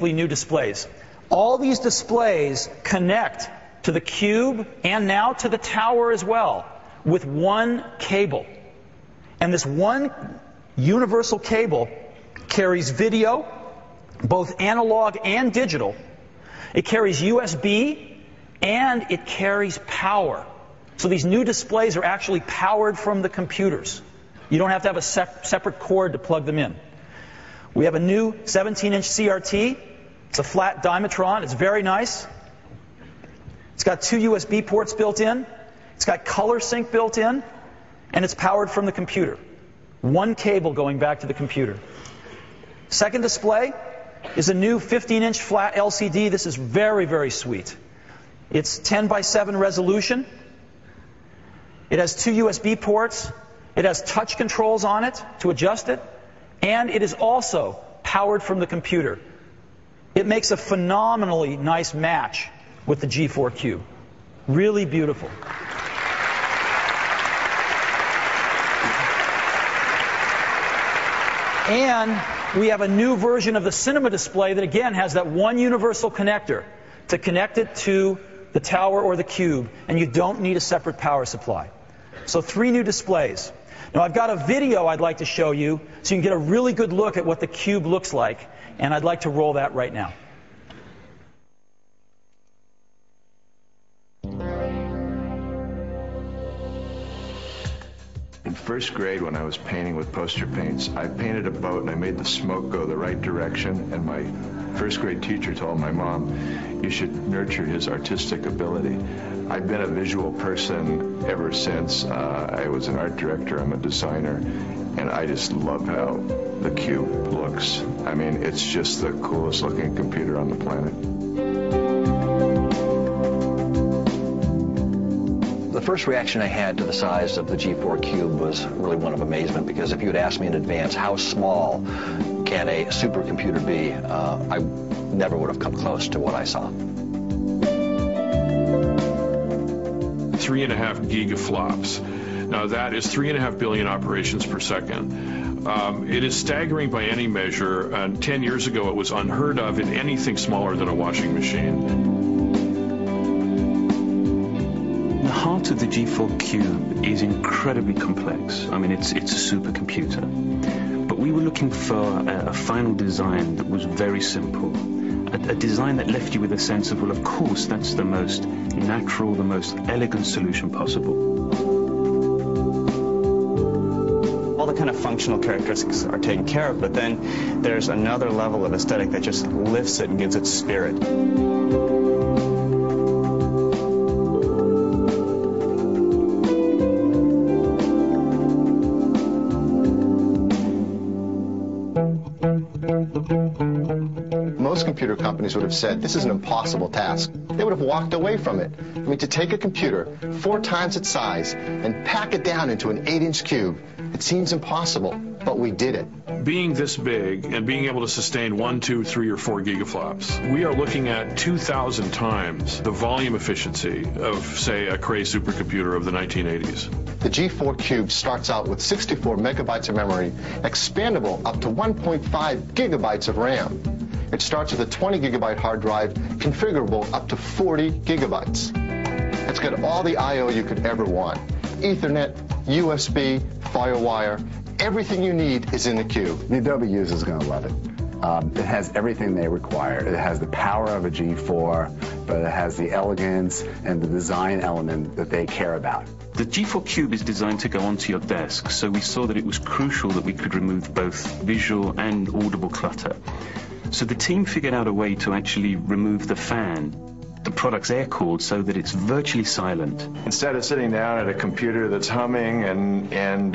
new displays. All these displays connect to the cube and now to the tower as well with one cable. And this one universal cable carries video, both analog and digital. It carries USB and it carries power. So these new displays are actually powered from the computers. You don't have to have a separate cord to plug them in. We have a new 17-inch CRT. It's a flat Dimetron. It's very nice. It's got 2 USB ports built in. It's got color sync built in. And it's powered from the computer. One cable going back to the computer. Second display is a new 15-inch flat LCD. This is very, very sweet. It's 10 by 7 resolution. It has 2 USB ports. It has touch controls on it to adjust it. And it is also powered from the computer. It makes a phenomenally nice match with the G4 Cube. Really beautiful. And we have a new version of the cinema display that again has that one universal connector to connect it to the tower or the cube, and you don't need a separate power supply. So 3 new displays. Now I've got a video I'd like to show you so you can get a really good look at what the cube looks like, and I'd like to roll that right now. In first grade, when I was painting with poster paints, I painted a boat and I made the smoke go the right direction, and my first grade teacher told my mom, you should nurture his artistic ability. I've been a visual person ever since. I was an art director, I'm a designer, and I just love how the cube looks. I mean, it's just the coolest looking computer on the planet. The first reaction I had to the size of the G4 Cube was really one of amazement, because if you had asked me in advance how small can a supercomputer be, I never would have come close to what I saw. 3.5 gigaflops. Now that is 3.5 billion operations per second. It is staggering by any measure. 10 years ago, it was unheard of in anything smaller than a washing machine. The heart of the G4 Cube is incredibly complex. I mean, it's a supercomputer. But we were looking for a final design that was very simple. A design that left you with a sense of, well, of course, that's the most natural, the most elegant solution possible. All the kind of functional characteristics are taken care of, but then there's another level of aesthetic that just lifts it and gives it spirit. Most computer companies would have said, this is an impossible task. They would have walked away from it. I mean, to take a computer 4 times its size and pack it down into an 8-inch cube, it seems impossible, but we did it. Being this big and being able to sustain 1, 2, 3, or 4 gigaflops, we are looking at 2,000 times the volume efficiency of, say, a Cray supercomputer of the 1980s. The G4 Cube starts out with 64 megabytes of memory, expandable up to 1.5 gigabytes of RAM. It starts with a 20 gigabyte hard drive, configurable up to 40 gigabytes. It's got all the I/O you could ever want. Ethernet, USB, FireWire, everything you need is in the cube. The Adobe user is going to love it. It has everything they require. It has the power of a G4, but it has the elegance and the design element that they care about. The G4 Cube is designed to go onto your desk, so we saw that it was crucial that we could remove both visual and audible clutter. So the team figured out a way to actually remove the fan, the product's air-cooled, so that it's virtually silent. Instead of sitting down at a computer that's humming and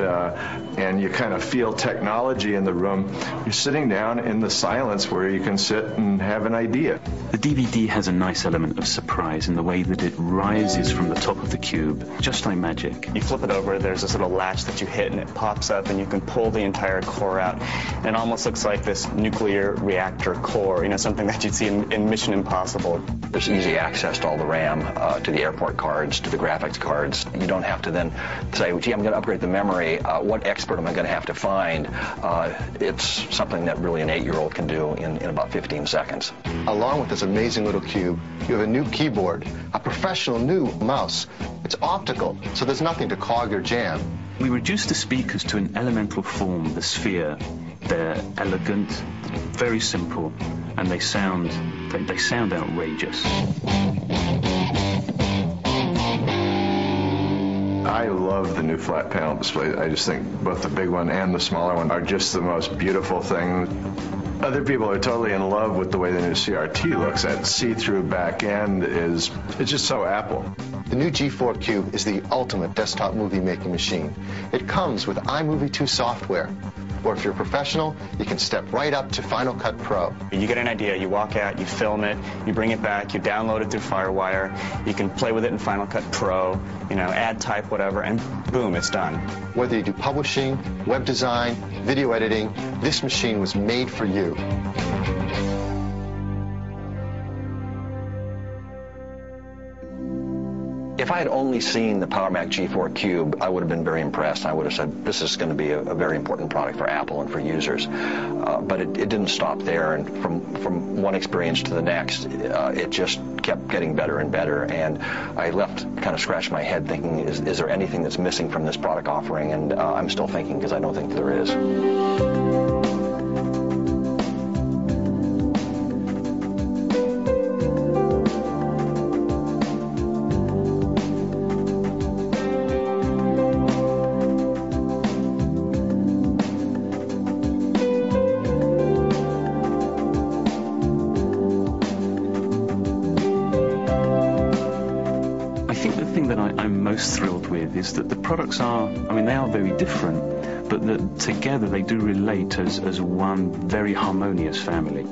you kind of feel technology in the room, you're sitting down in the silence where you can sit and have an idea. The DVD has a nice element of surprise in the way that it rises from the top of the cube, just like magic. You flip it over, there's this little latch that you hit and it pops up and you can pull the entire core out. And it almost looks like this nuclear reactor core, you know, something that you'd see in Mission Impossible. There's easy access to all the RAM, to the airport cards, to the graphics cards. You don't have to then say, gee, I'm going to upgrade the memory. What expert am I going to have to find? It's something that really an 8-year-old can do in about 15 seconds. Along with this amazing little cube, you have a new keyboard, a professional new mouse. It's optical, so there's nothing to clog or jam. We reduced the speakers to an elemental form, the sphere. They're elegant, very simple, and they sound outrageous. I love the new flat panel display. I just think both the big one and the smaller one are just the most beautiful thing. Other people are totally in love with the way the new CRT looks. That see-through back end it's just so Apple. The new G4 Cube is the ultimate desktop movie-making machine. It comes with iMovie 2 software. Or if you're a professional, you can step right up to Final Cut Pro. You get an idea, you walk out, you film it, you bring it back, you download it through FireWire, you can play with it in Final Cut Pro, add type, whatever, and boom, it's done. Whether you do publishing, web design, video editing, this machine was made for you. If I had only seen the PowerMac G4 Cube, I would have been very impressed. I would have said, this is going to be a very important product for Apple and for users. But it didn't stop there, and from one experience to the next, it just kept getting better and better. And I left kind of scratching my head thinking, is there anything that's missing from this product offering? And I'm still thinking, because I don't think there is. I'm most thrilled with is that the products they are very different, but that together they do relate as one very harmonious family.